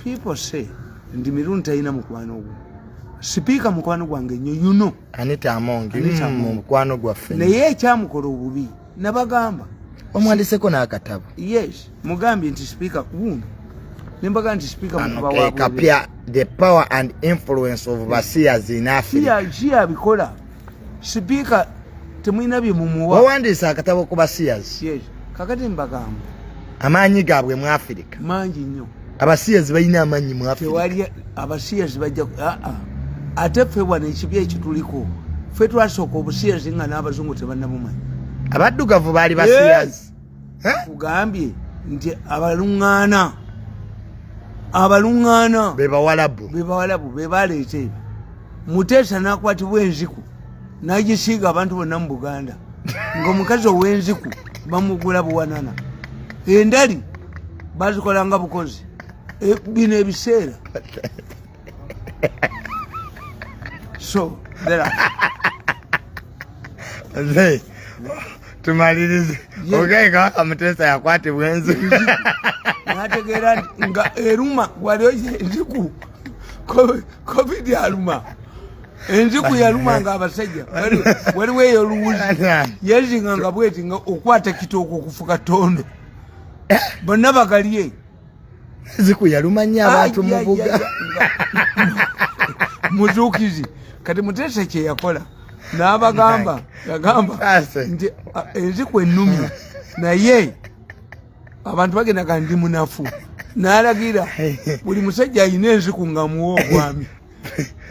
people say ndi mirundi taina mukwano gwo speaker mukwano gwange nnyo you know Anita Among mukwano gwaffe naye ekyamukola obubi nabagamba omwandiseko n'akatabo yes mugambye nti speaker wuno nembaga nti speaker mubawa kapya the power and influence of Basias in Africa bikola speaker temwina bye mumuwa wawandisa akatabo ku Basias yes kakati mbagamba amaanyi gaabwe mu Africa mangi nnyo Abasias balina amaanyi mu Africa tewali Abasias bajja ate ffe bwana ekibya ekituliko ffe twasooka Obusiyas nga n'abazungu tebannabumanyi abaddugavu baali Basias kugambye nti abaluŋŋaana bebawalabu bebaleeta ebyo Muteesa n'akwatibwa enziku n'agisiiga abantu bonna mu Buganda ng'omukazi ow'enziku bamugula buwanana endali bazikolanga bukozi bino ebiseera so tumalirize Kabaka Muteesa yakwatibwa enziku nategeera nga eruma waliyo enziku covid aluma enziku yaluma nga abasajja waliwo eyo oluwuzi yezinga nga bweti nga okwata kitoko okufuka tondo bonna bagalye enziku yaluma nnyo abantu mu buga muzuukizi kati Muteesa kye yakola n'abagamba yagamba nti enziku ennumi naye abantu bagendaga ndi munafu n'alagira buli musajja alina enziku nga muwa obwami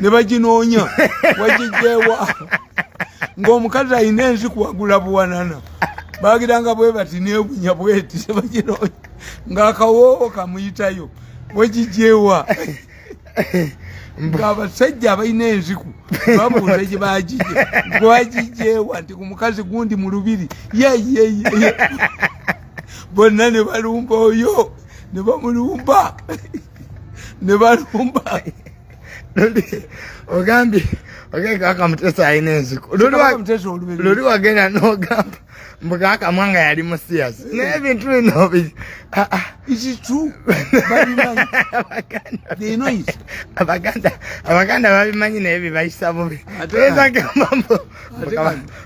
ne baginoonya wagijjeewa ng'omukazi alina enziku wagula buwanana bagiranga bwe bati neebunya bweti sebaginoonya ng'akawoowo kamuyitayo wagijjeewa ng'abasajja abalina enziku babuuza gye bagijje gwagijjeewa nti ku mukazi gundi mu lubiri yeyeyeye bonna ne balumba oyo ne bamulumba ne balumba ogambye Kabaka Muteesa alina enziku luli wagenda n'ogamba mbu Kabaka Mwanga yali Musias n'ebintu bino Abaganda babimanyi naye bibayisa bubi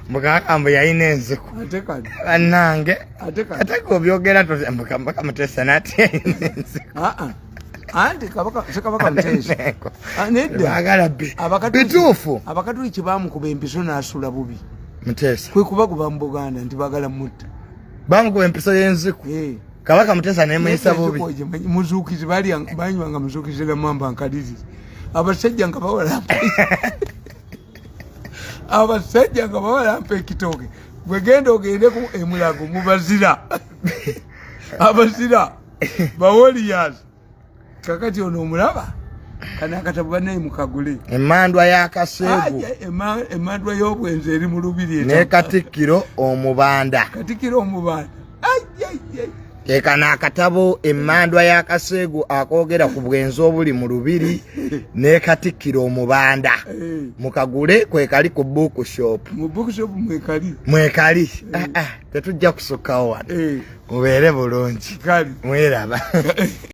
mbu Kabaka mbu yalina enziku bannange ate k'obyogera mbu Kabaka Muteesa nate yalina enziku anti Kabaka Muteesa nedda bituufu abakatuliki bamukuba empiso n'asula bubi Muteesa kwe kubakuba mu Buganda nti bagala mutta bamukuba empiso y'enziku Kabaka Muteesa nemuyisa bubi muzuukizi banywanga muzuukizi namamba nkaliri abasajja nga bawalampa ekitooke bwegenda ogendeku emulago mubazira abazira bawoliyas kakati ono omulaba kana akatabu banaye mukagule emandwa y'akaseegu emandwa y'obwenzi eri mu lubiri ne Katikkiro omubanda kekana akatabo emandwa y'akaseegu akoogera ku bwenzi obuli mu lubiri ne Katikkiro omubanda mukagule kwekali ku bookshop mwekali tetujja kusukkawo wano mubeere bulungi mweraba